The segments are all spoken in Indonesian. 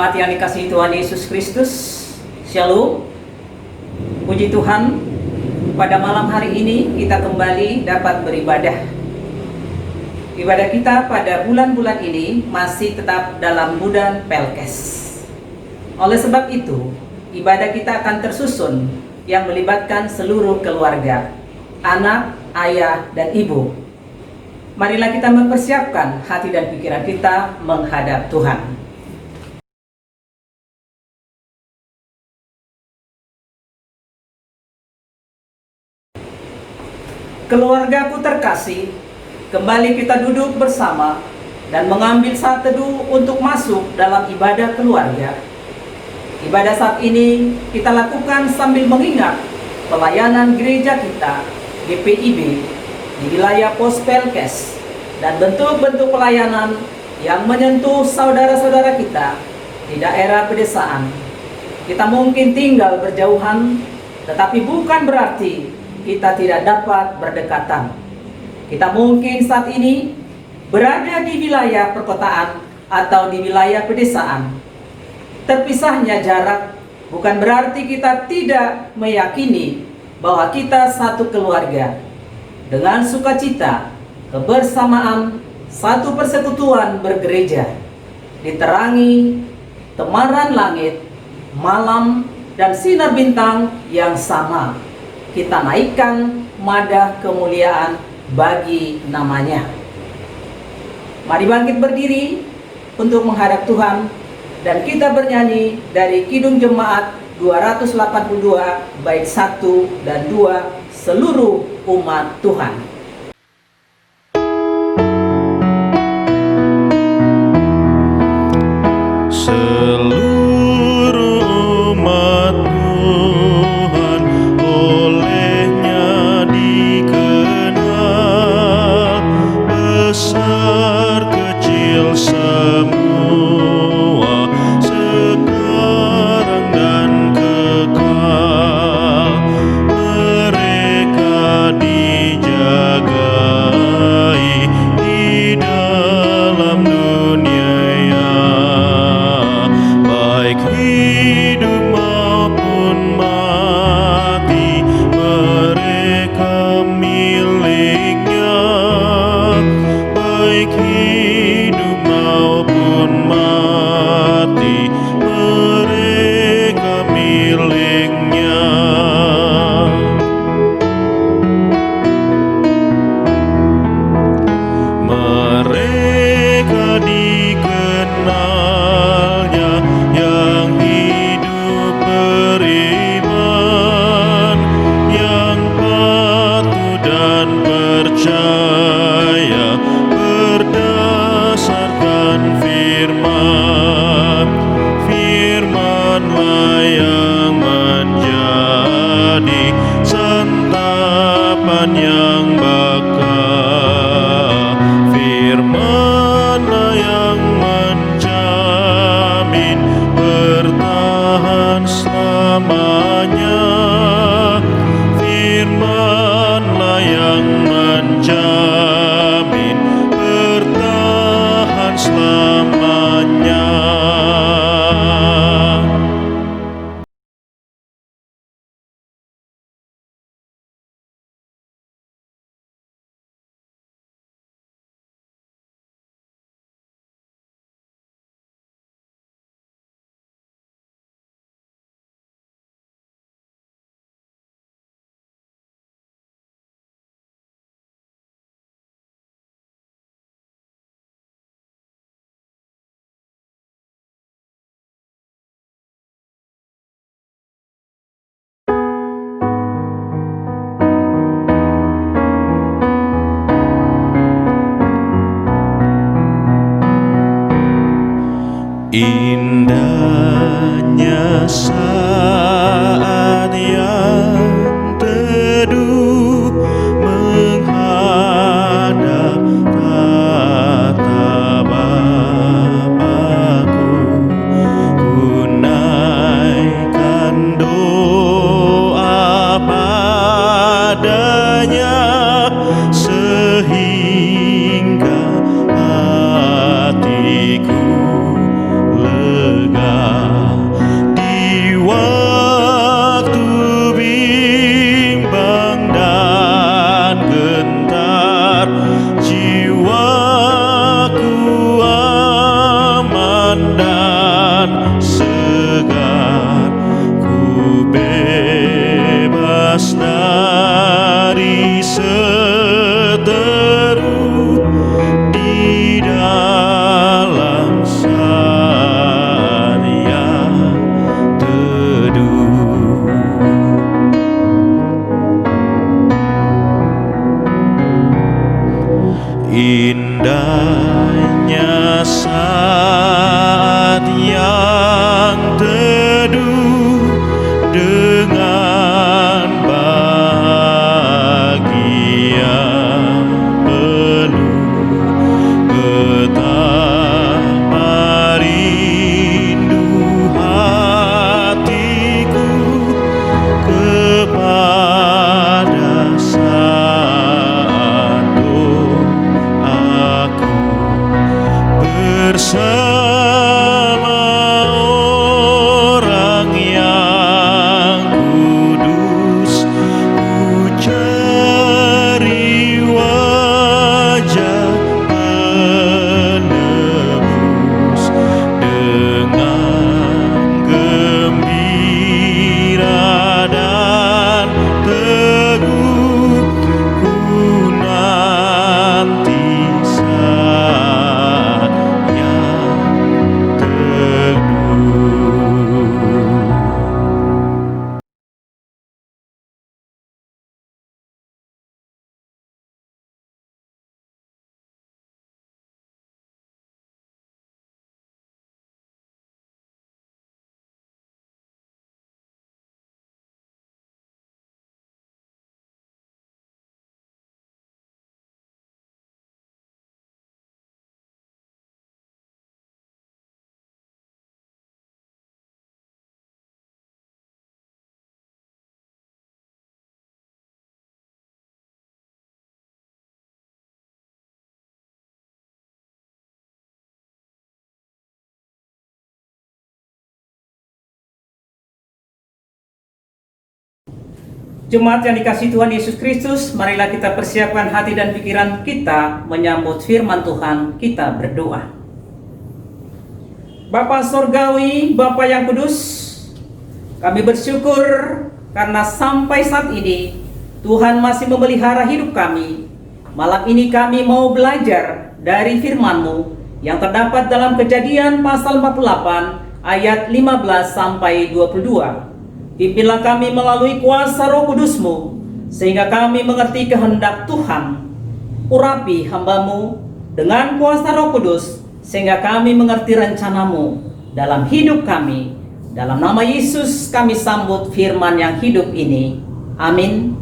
Jemaat yang dikasihi Tuhan Yesus Kristus, Shalom. Puji Tuhan, pada malam hari ini kita kembali dapat beribadah. Ibadah kita pada bulan-bulan ini masih tetap dalam bulan Pelkes. Oleh sebab itu, ibadah kita akan tersusun yang melibatkan seluruh keluarga, anak, ayah, dan ibu. Marilah kita mempersiapkan hati dan pikiran kita menghadap Tuhan. Keluargaku terkasih, kembali kita duduk bersama dan mengambil saat teduh untuk masuk dalam ibadah keluarga. Ibadah saat ini kita lakukan sambil mengingat pelayanan gereja kita, GPIB, di wilayah Pos Pelkes, dan bentuk-bentuk pelayanan yang menyentuh saudara-saudara kita di daerah pedesaan. Kita mungkin tinggal berjauhan, tetapi bukan berarti kita tidak dapat berdekatan. Kita mungkin saat ini berada di wilayah perkotaan atau di wilayah pedesaan. Terpisahnya jarak bukan berarti kita tidak meyakini bahwa kita satu keluarga. Dengan sukacita, kebersamaan, satu persekutuan bergereja, diterangi temaran langit, malam, dan sinar bintang yang sama. Kita naikkan madah kemuliaan bagi namanya. Mari bangkit berdiri untuk menghadap Tuhan, dan kita bernyanyi dari Kidung Jemaat 282 bait 1 dan 2, seluruh umat Tuhan. Indahnya saat yang teduh menghadap tata Bapa-Ku, ku naikkan doa padanya sehingga hatiku lega. lepas dari seteru di dalam saat yang teduh. Indahnya saat yang teduh dengan bahagia penuh, betapa rindu hatiku kepada saat doaku bersama orang yang kudus, ku cari wajah penebus dengan gembira dan teguh, ku nanti saat yang teduh. Jemaat yang dikasihi Tuhan Yesus Kristus, marilah kita persiapkan hati dan pikiran kita menyambut firman Tuhan. Kita berdoa. Bapa Surgawi, Bapa yang kudus, kami bersyukur karena sampai saat ini Tuhan masih memelihara hidup kami. Malam ini kami mau belajar dari firman-Mu yang terdapat dalam Kejadian pasal 48 ayat 15 sampai 22. Pimpinlah kami melalui kuasa Roh Kudus-Mu, sehingga kami mengerti kehendak Tuhan. Urapi hamba-Mu dengan kuasa Roh Kudus, sehingga kami mengerti rencana-Mu dalam hidup kami. Dalam nama Yesus kami sambut firman yang hidup ini. Amin.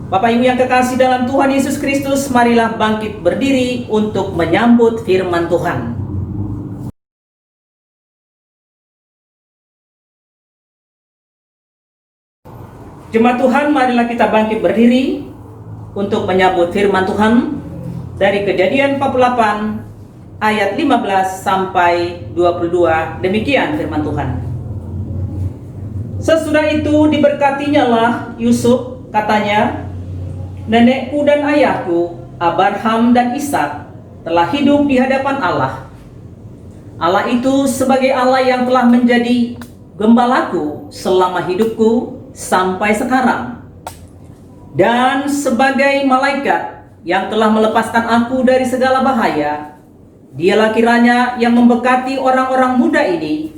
Bapak Ibu yang kekasih dalam Tuhan Yesus Kristus, marilah bangkit berdiri untuk menyambut firman Tuhan. Jemaat Tuhan, marilah kita bangkit berdiri untuk menyambut firman Tuhan dari Kejadian 48 ayat 15 sampai 22. Demikian firman Tuhan. Sesudah itu diberkatinya lah Yusuf, katanya, nenekku dan ayahku Abraham dan Ishak telah hidup di hadapan Allah. Allah itu sebagai Allah yang telah menjadi gembalaku selama hidupku sampai sekarang, dan sebagai malaikat yang telah melepaskan aku dari segala bahaya. Dialah kiranya yang memberkati orang-orang muda ini,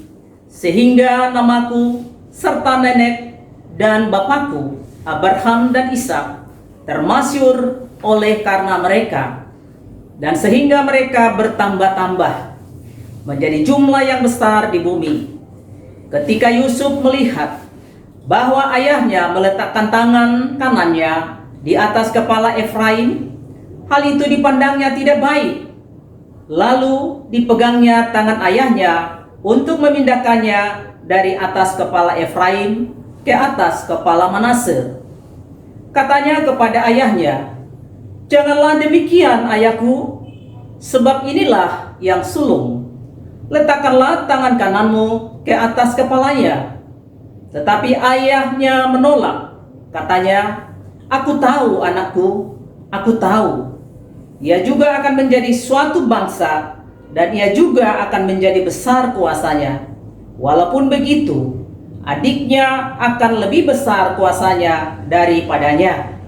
sehingga namaku serta nenek dan bapakku Abraham dan Ishak termasyhur oleh karena mereka, dan sehingga mereka bertambah-tambah menjadi jumlah yang besar di bumi. Ketika Yusuf melihat bahwa ayahnya meletakkan tangan kanannya di atas kepala Efraim, hal itu dipandangnya tidak baik. Lalu dipegangnya tangan ayahnya untuk memindahkannya dari atas kepala Efraim ke atas kepala Manase. Katanya kepada ayahnya, "Janganlah demikian, ayahku, sebab inilah yang sulung. Letakkanlah tangan kananmu ke atas kepalanya." Tetapi ayahnya menolak. Katanya, "Aku tahu, anakku, aku tahu. Ia juga akan menjadi suatu bangsa, dan ia juga akan menjadi besar kuasanya. Walaupun begitu, adiknya akan lebih besar kuasanya daripadanya,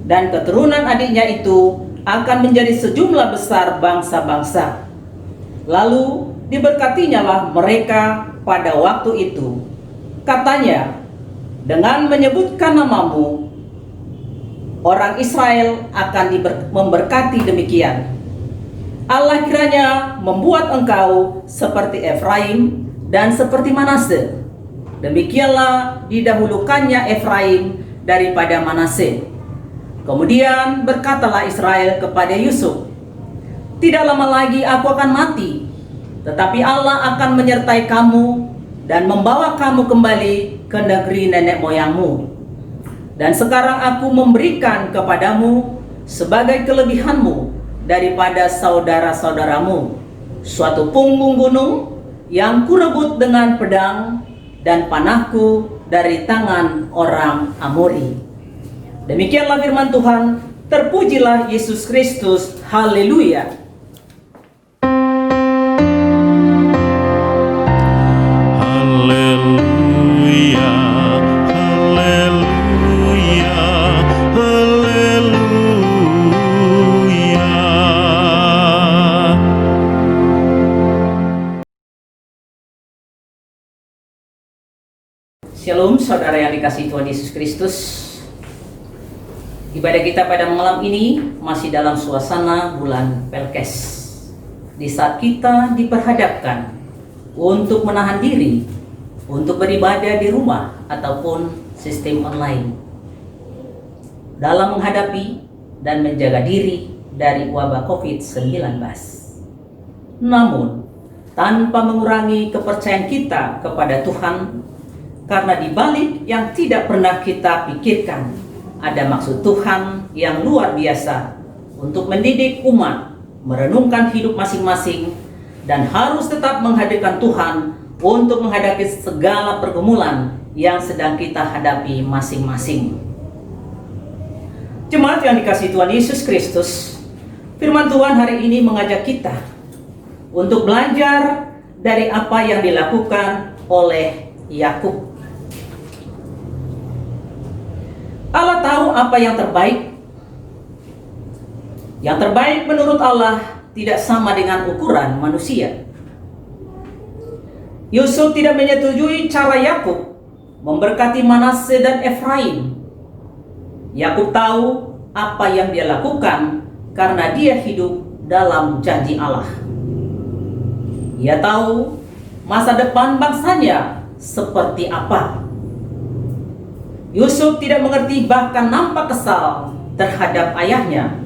dan keturunan adiknya itu akan menjadi sejumlah besar bangsa-bangsa. Lalu diberkatinya lah mereka pada waktu itu. Katanya, dengan menyebutkan namamu, orang Israel akan memberkati demikian. Allah kiranya membuat engkau seperti Efraim dan seperti Manase. Demikianlah didahulukannya Efraim daripada Manase. Kemudian berkatalah Israel kepada Yusuf, tidak lama lagi aku akan mati, tetapi Allah akan menyertai kamu dan membawa kamu kembali ke negeri nenek moyangmu. Dan sekarang aku memberikan kepadamu sebagai kelebihanmu daripada saudara-saudaramu suatu punggung gunung yang kurebut dengan pedang dan panahku dari tangan orang Amori. Demikianlah firman Tuhan. Terpujilah Yesus Kristus. Haleluya. Haleluya, haleluya, haleluya. Shalom saudara yang dikasihi Tuhan Yesus Kristus. Ibadah kita pada malam ini masih dalam suasana bulan Pelkes, di saat kita diperhadapkan untuk menahan diri untuk beribadah di rumah ataupun sistem online, dalam menghadapi dan menjaga diri dari wabah COVID-19. Namun, tanpa mengurangi kepercayaan kita kepada Tuhan, karena di balik yang tidak pernah kita pikirkan, ada maksud Tuhan yang luar biasa untuk mendidik umat, merenungkan hidup masing-masing, dan harus tetap menghadirkan Tuhan untuk menghadapi segala pergumulan yang sedang kita hadapi masing-masing. Jemaat yang dikasihi Tuhan Yesus Kristus, firman Tuhan hari ini mengajak kita untuk belajar dari apa yang dilakukan oleh Yakub. Allah tahu apa yang terbaik. Yang terbaik menurut Allah tidak sama dengan ukuran manusia. Yusuf tidak menyetujui cara Yakub memberkati Manase dan Efraim. Yakub tahu apa yang dia lakukan karena dia hidup dalam janji Allah. Ia tahu masa depan bangsanya seperti apa. Yusuf tidak mengerti, bahkan nampak kesal terhadap ayahnya.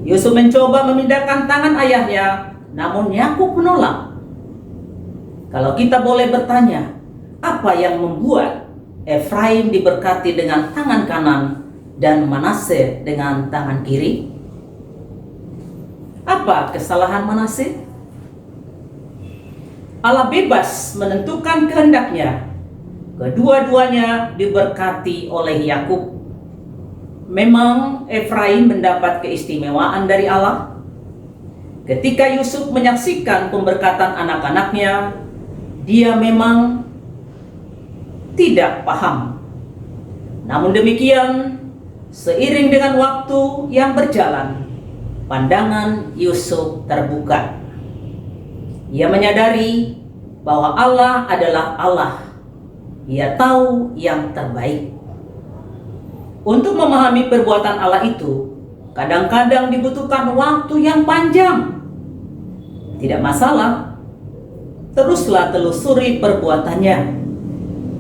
Yusuf mencoba memindahkan tangan ayahnya, namun Yakub menolak. Kalau kita boleh bertanya, apa yang membuat Efraim diberkati dengan tangan kanan dan Manase dengan tangan kiri? Apa kesalahan Manase? Allah bebas menentukan kehendaknya. Kedua-duanya diberkati oleh Yakub. Memang Efraim mendapat keistimewaan dari Allah. Ketika Yusuf menyaksikan pemberkatan anak-anaknya, dia memang tidak paham. Namun demikian, seiring dengan waktu yang berjalan, pandangan Yusuf terbuka. Ia menyadari bahwa Allah adalah Allah. Ia tahu yang terbaik. Untuk memahami perbuatan Allah itu, kadang-kadang dibutuhkan waktu yang panjang. Tidak masalah. Teruslah telusuri perbuatannya,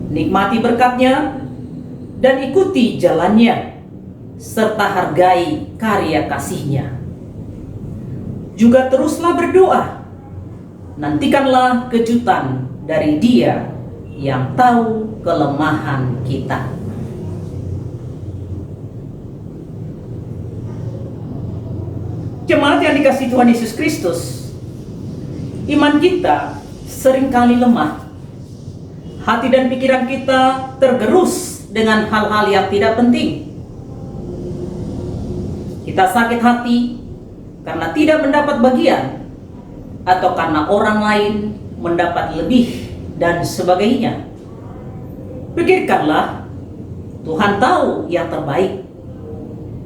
nikmati berkatnya, dan ikuti jalannya, serta hargai karya kasihnya. Juga teruslah berdoa. Nantikanlah kejutan dari Dia yang tahu kelemahan kita. Jemaat yang dikasihi Tuhan Yesus Kristus, iman kita seringkali lemah. Hati dan pikiran kita tergerus dengan hal-hal yang tidak penting. Kita sakit hati karena tidak mendapat bagian, atau karena orang lain mendapat lebih, dan sebagainya. Pikirkanlah, Tuhan tahu yang terbaik.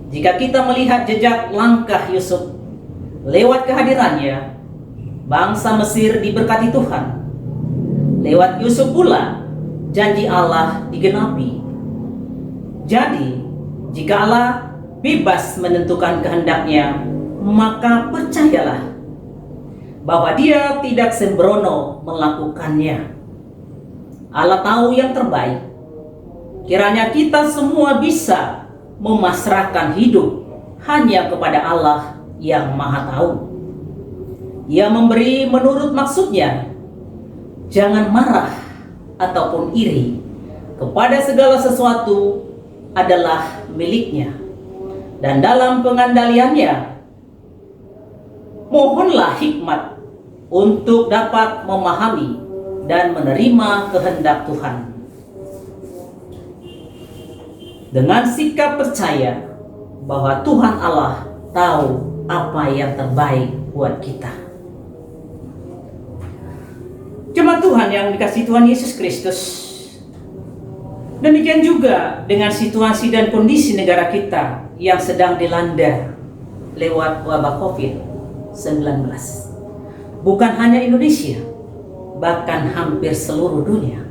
Jika kita melihat jejak langkah Yusuf lewat kehadirannya, bangsa Mesir diberkati Tuhan. Lewat Yusuf pula, janji Allah digenapi. Jadi, jika Allah bebas menentukan kehendaknya, maka percayalah bahwa Dia tidak sembrono melakukannya. Allah tahu yang terbaik. Kiranya kita semua bisa memasrahkan hidup hanya kepada Allah yang Maha Tahu. Ia memberi menurut maksudnya. Jangan marah ataupun iri. Kepada segala sesuatu adalah miliknya. Dan dalam pengandaliannya, mohonlah hikmat untuk dapat memahami dan menerima kehendak Tuhan. Dengan sikap percaya bahwa Tuhan Allah tahu apa yang terbaik buat kita. Jemaat Tuhan yang dikasihi Tuhan Yesus Kristus, demikian juga dengan situasi dan kondisi negara kita yang sedang dilanda lewat wabah COVID-19. Bukan hanya Indonesia, bahkan hampir seluruh dunia.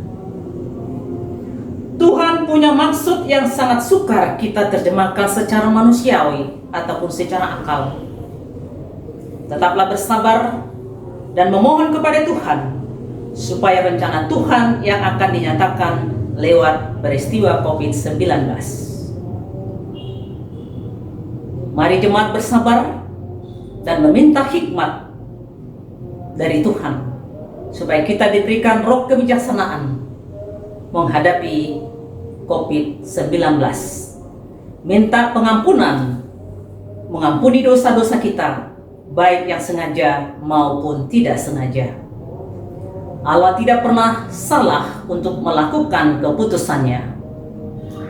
Tuhan punya maksud yang sangat sukar kita terjemahkan secara manusiawi ataupun secara akal. Tetaplah bersabar dan memohon kepada Tuhan supaya rencana Tuhan yang akan dinyatakan lewat peristiwa COVID-19. Mari jemaat bersabar dan meminta hikmat dari Tuhan supaya kita diberikan roh kebijaksanaan menghadapi COVID-19. Minta pengampunan, mengampuni dosa-dosa kita, baik yang sengaja maupun tidak sengaja. Allah tidak pernah salah untuk melakukan keputusannya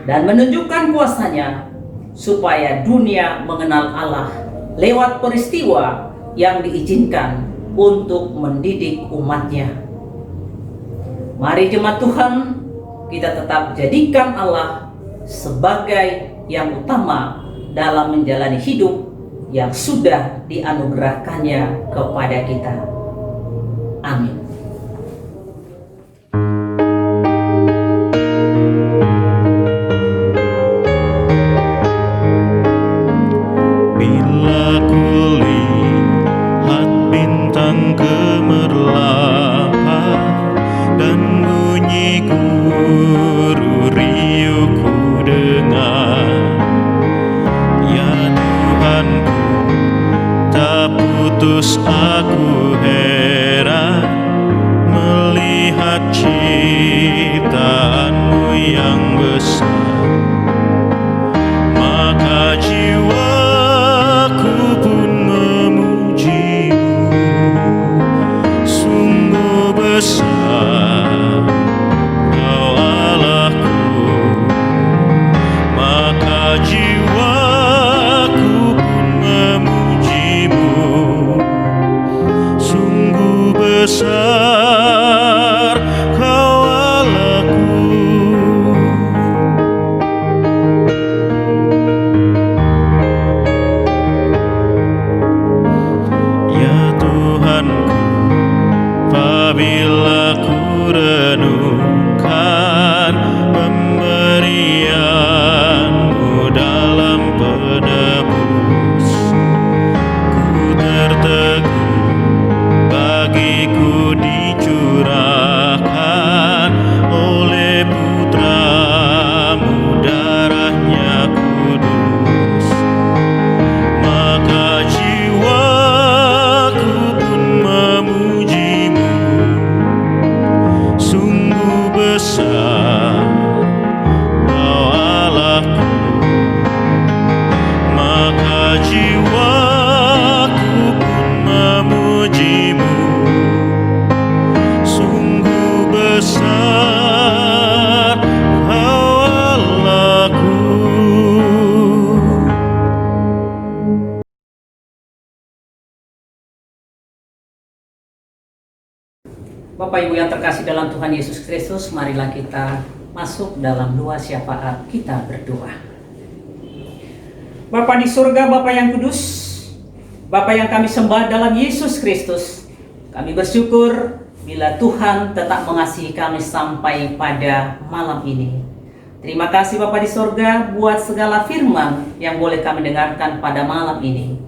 dan menunjukkan kuasanya supaya dunia mengenal Allah lewat peristiwa yang diizinkan untuk mendidik umatnya. Mari jemaat Tuhan, kita tetap jadikan Allah sebagai yang utama dalam menjalani hidup yang sudah dianugerahkannya kepada kita. Amin. Bila kulihat bintang gemerlap dan bunyi guru riuh ku dengar, ya Tuhanku, tak putus aku heran melihat ciptaanmu yang besar. Maka jiwaku pun memujimu, sungguh besar Kau Allahku. Maka jiwaku pun memujimu, sungguh besar Kau Allahku. Ya Tuhanku, apabila ku renungkan pemberian-Mu dalam penebus, ku tertegun bagiku dicurahkan oleh Putra-Mu, darahnya kudus. Maka jiwaku pun memujimu, sungguh besar Kau Allahku. Maka jiwaku pun memujimu, sungguh besar Kau Allahku. Bapak Ibu yang terkasih dalam Tuhan Yesus Kristus, marilah kita masuk dalam doa syafaat. Kita berdoa. Bapa di surga, Bapa yang kudus, Bapa yang kami sembah dalam Yesus Kristus, kami bersyukur bila Tuhan tetap mengasihi kami sampai pada malam ini. Terima kasih Bapa di surga buat segala firman yang boleh kami dengarkan pada malam ini.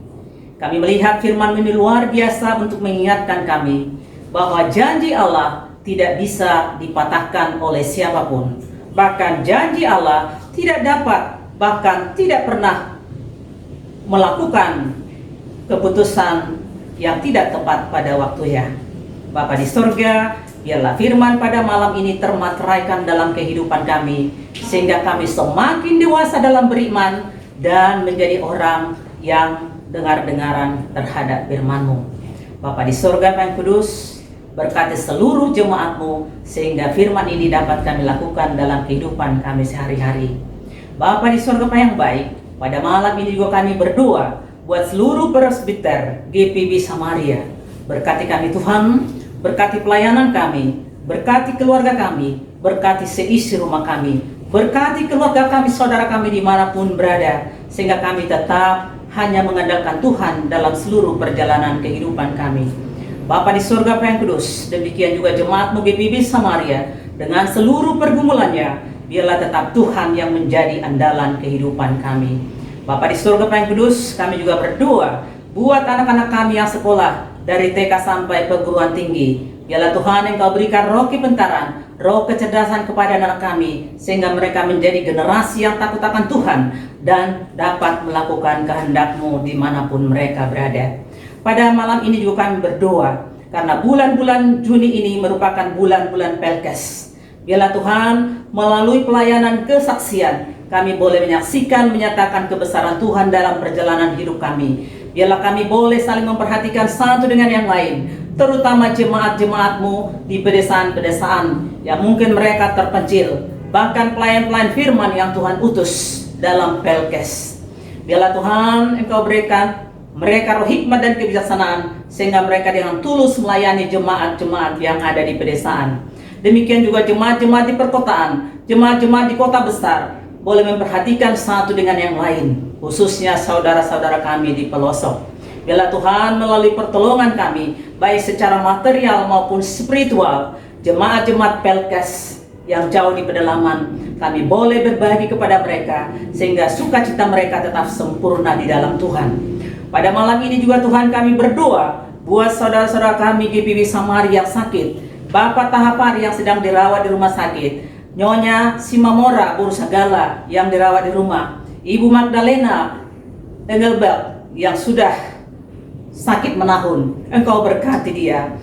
Kami melihat firman ini luar biasa untuk mengingatkan kami bahwa janji Allah tidak bisa dipatahkan oleh siapapun. Bahkan janji Allah tidak dapat, bahkan tidak pernah melakukan keputusan yang tidak tepat pada waktunya. Bapa di surga, biarlah firman pada malam ini termateraikan dalam kehidupan kami, sehingga kami semakin dewasa dalam beriman dan menjadi orang yang dengar-dengaran terhadap firman-Mu. Bapa di surga yang kudus, berkati seluruh jemaat-Mu sehingga firman ini dapat kami lakukan dalam kehidupan kami sehari-hari. Bapa di surga yang baik, pada malam ini juga kami berdoa buat seluruh presbiter GPB Samaria. Berkati kami Tuhan, berkati pelayanan kami, berkati keluarga kami, berkati seisi rumah kami, berkati keluarga kami, saudara kami dimanapun berada, sehingga kami tetap hanya mengandalkan Tuhan dalam seluruh perjalanan kehidupan kami. Bapa di surga yang kudus, demikian juga jemaat-Mu GPB Samaria dengan seluruh pergumulannya, biarlah tetap Tuhan yang menjadi andalan kehidupan kami. Bapa di surga yang kudus, kami juga berdoa buat anak-anak kami yang sekolah dari TK sampai perguruan tinggi. Biarlah Tuhan Engkau berikan roh kepintaran, roh kecerdasan kepada anak kami, sehingga mereka menjadi generasi yang takut akan Tuhan dan dapat melakukan kehendak-Mu dimanapun mereka berada. Pada malam ini juga kami berdoa, karena bulan-bulan Juni ini merupakan bulan-bulan Pelkes. Biarlah Tuhan melalui pelayanan kesaksian, kami boleh menyaksikan, menyatakan kebesaran Tuhan dalam perjalanan hidup kami. Biarlah kami boleh saling memperhatikan satu dengan yang lain, terutama jemaat-jemaat-Mu di pedesaan-pedesaan yang mungkin mereka terpencil, bahkan pelayan-pelayan firman yang Tuhan utus dalam Pelkes. Biarlah Tuhan Engkau berikan mereka roh hikmat dan kebijaksanaan, sehingga mereka dengan tulus melayani jemaat-jemaat yang ada di pedesaan. Demikian juga jemaat-jemaat di perkotaan, jemaat-jemaat di kota besar, boleh memperhatikan satu dengan yang lain, khususnya saudara-saudara kami di pelosok. Biarlah Tuhan melalui pertolongan kami, baik secara material maupun spiritual, jemaat-jemaat Pelkes yang jauh di pedalaman, kami boleh berbagi kepada mereka, sehingga sukacita mereka tetap sempurna di dalam Tuhan. Pada malam ini juga Tuhan kami berdoa buat saudara-saudara kami GPB Samaria yang sakit, Bapak Tahapari yang sedang dirawat di rumah sakit, Nyonya Simamora Bursagala yang dirawat di rumah, Ibu Magdalena Engelbert yang sudah sakit menahun. Engkau berkati dia.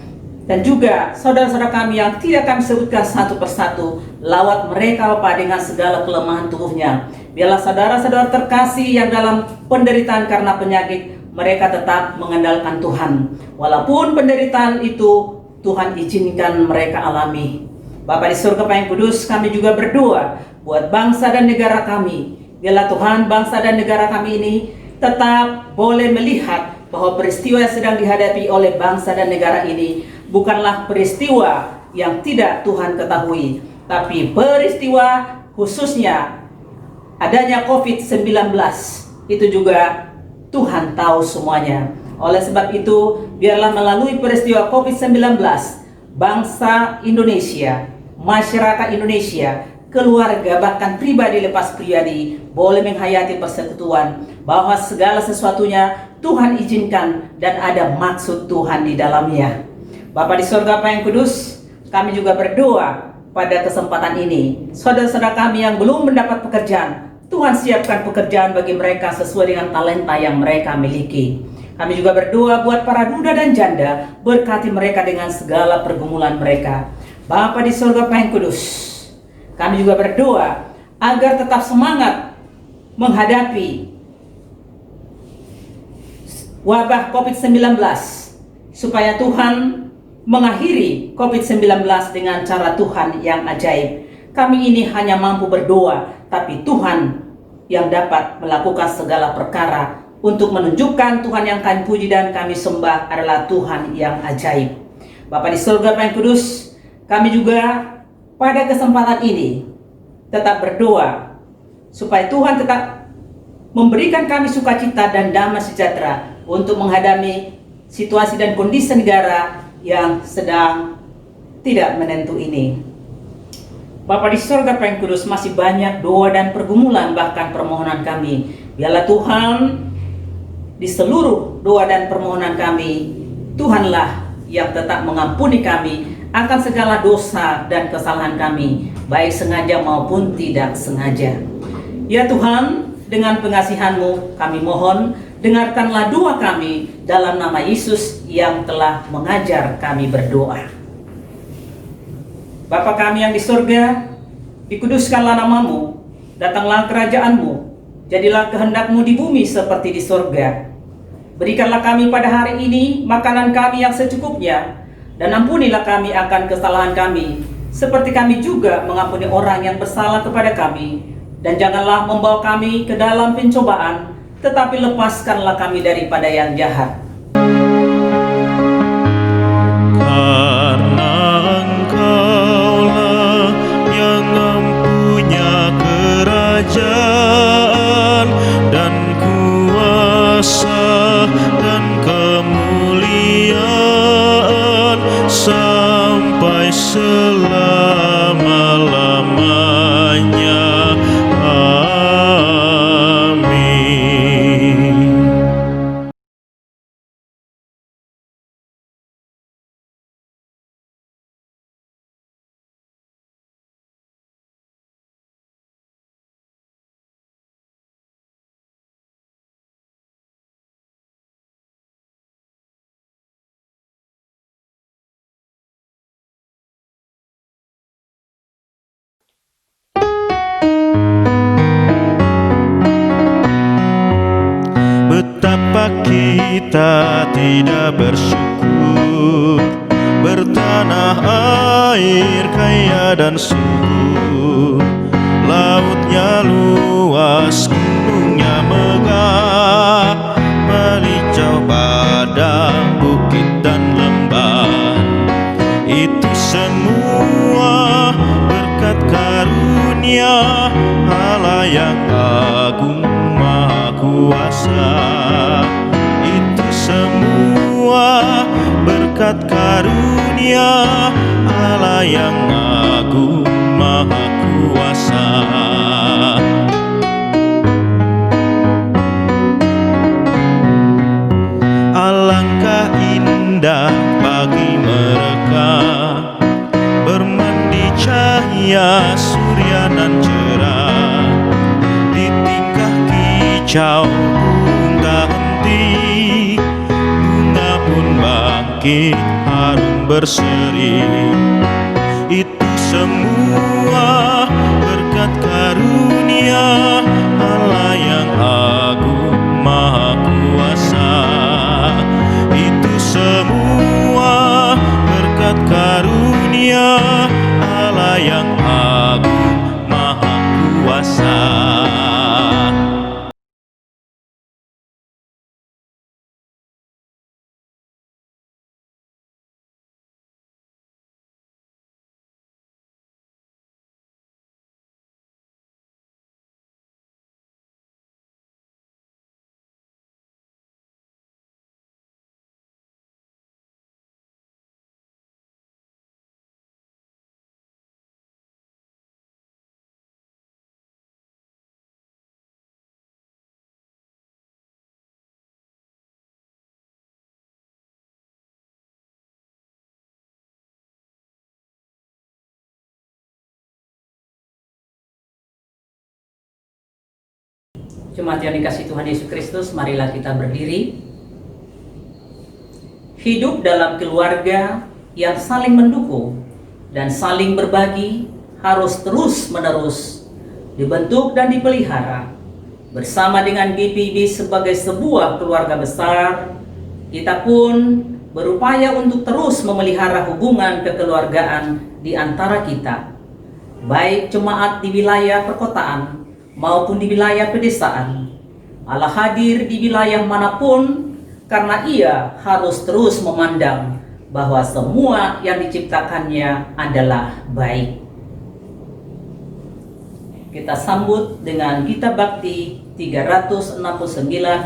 Dan juga saudara-saudara kami yang tidak kami sebutkan satu persatu, lawat mereka Bapak dengan segala kelemahan tubuhnya. Biarlah saudara-saudara terkasih yang dalam penderitaan karena penyakit, mereka tetap mengandalkan Tuhan. Walaupun penderitaan itu Tuhan izinkan mereka alami. Bapa di surga yang kudus, kami juga berdoa buat bangsa dan negara kami. Biarlah Tuhan bangsa dan negara kami ini tetap boleh melihat bahwa peristiwa yang sedang dihadapi oleh bangsa dan negara ini bukanlah peristiwa yang tidak Tuhan ketahui, tapi peristiwa khususnya adanya COVID-19 itu juga Tuhan tahu semuanya. Oleh sebab itu, biarlah melalui peristiwa COVID-19, bangsa Indonesia, masyarakat Indonesia, keluarga, bahkan pribadi lepas pribadi, boleh menghayati persekutuan bahwa segala sesuatunya Tuhan izinkan dan ada maksud Tuhan di dalamnya. Bapa di surga yang kudus, kami juga berdoa pada kesempatan ini, saudara-saudara kami yang belum mendapat pekerjaan, Tuhan siapkan pekerjaan bagi mereka sesuai dengan talenta yang mereka miliki. Kami juga berdoa buat para duda dan janda, berkati mereka dengan segala pergumulan mereka. Bapa di surga yang kudus, kami juga berdoa agar tetap semangat menghadapi wabah COVID-19, supaya Tuhan mengakhiri COVID-19 dengan cara Tuhan yang ajaib. Kami ini hanya mampu berdoa, tapi Tuhan yang dapat melakukan segala perkara untuk menunjukkan Tuhan yang kami puji dan kami sembah adalah Tuhan yang ajaib. Bapa di surga yang kudus, kami juga pada kesempatan ini tetap berdoa supaya Tuhan tetap memberikan kami sukacita dan damai sejahtera untuk menghadapi situasi dan kondisi negara yang sedang tidak menentu ini. Bapa di sorga Yang Kudus, masih banyak doa dan pergumulan bahkan permohonan kami. Biarlah Tuhan di seluruh doa dan permohonan kami, Tuhanlah yang tetap mengampuni kami akan segala dosa dan kesalahan kami, baik sengaja maupun tidak sengaja. Ya Tuhan, dengan pengasihan-Mu kami mohon, dengarkanlah doa kami dalam nama Yesus yang telah mengajar kami berdoa. Bapa kami yang di surga, dikuduskanlah nama-Mu, datanglah kerajaan-Mu, jadilah kehendak-Mu di bumi seperti di surga. Berikanlah kami pada hari ini makanan kami yang secukupnya, dan ampunilah kami akan kesalahan kami, seperti kami juga mengampuni orang yang bersalah kepada kami. Dan janganlah membawa kami ke dalam pencobaan, tetapi lepaskanlah kami daripada yang jahat. Karena Engkaulah yang mempunyai kerajaan dan kuasa dan kemuliaan sampai selama-lamanya. Amin. Betapa kita tidak bersyukur, bertanah air kaya dan subur, lautnya luas, gunungnya megah, melicau padang, bukit dan lembah. Itu semua berkat karunia Allah yang agung maha kuasa. Itu semua berkat karunia Allah yang agung maha kuasa. Alangkah indah bagi mereka bermandi cahaya surya nan cerah, di tingkah kicau burung tak henti, bunga pun bangkit harum berseri. Itu semua berkat karunia Allah yang agung maha kuasa. Itu semua berkat karunia Allah yang agung maha kuasa. Jemaat yang dikasihi Tuhan Yesus Kristus, marilah kita berdiri. Hidup dalam keluarga yang saling mendukung dan saling berbagi harus terus-menerus dibentuk dan dipelihara. Bersama dengan GPIB sebagai sebuah keluarga besar, kita pun berupaya untuk terus memelihara hubungan kekeluargaan di antara kita, baik jemaat di wilayah perkotaan maupun di wilayah pedesaan. Allah hadir di wilayah manapun karena Ia harus terus memandang bahwa semua yang diciptakannya adalah baik. kita sambut dengan Gita Bakti 369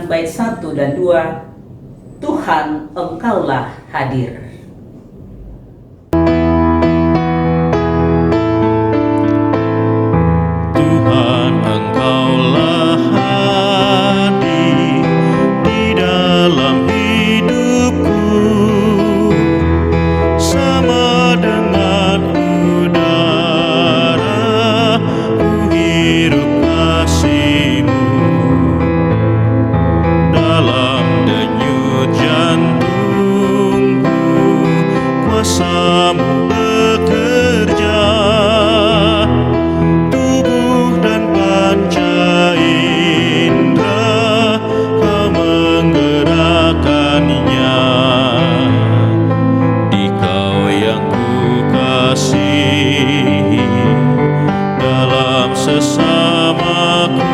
bait 1 dan 2, Tuhan Engkaulah hadir. Tuhan Engkaulah hadir di dalam hidupku, sama dengan udara ku hirup kasih-Mu. Dalam denyut jantungku kuasa-Mu bekerja, tubuh dan panca indera Kau menggerakkannya. Di Kau yang ku kasihi dalam sesamaku,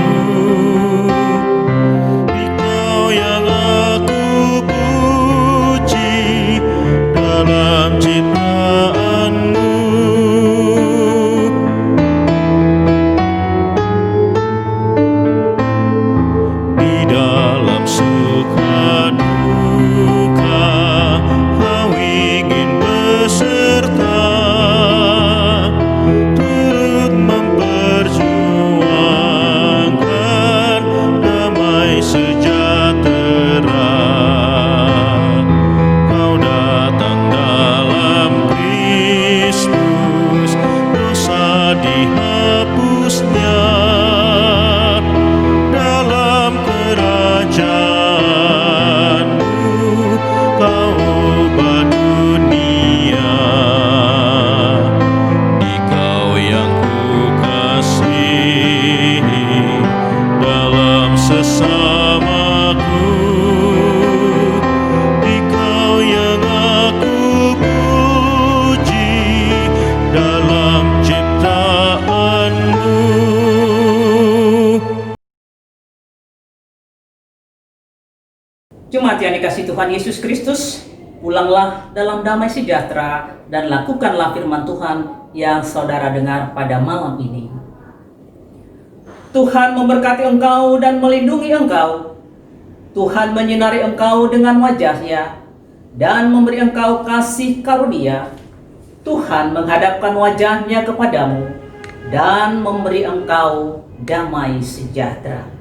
di Kau yang aku puji dalam ciptaan-Mu. Di dalam suka duka Kau ingin beserta, turut memperjuangkan damai sejahtera. Kau datang dalam Kristus, dosa dihapusnya. Dalam kerajaan-Mu Kau ubah dunia. Di Kau yang ku kasihi dalam sesamaku, di Kau yang aku puji dalam ciptaan-Mu. Jemaat yang dikasihi Tuhan Yesus Kristus, pulanglah dalam damai sejahtera dan lakukanlah firman Tuhan yang saudara dengar pada malam ini. Tuhan memberkati engkau dan melindungi engkau. Tuhan menyinari engkau dengan wajah-Nya dan memberi engkau kasih karunia. Tuhan menghadapkan wajah-Nya kepadamu dan memberi engkau damai sejahtera.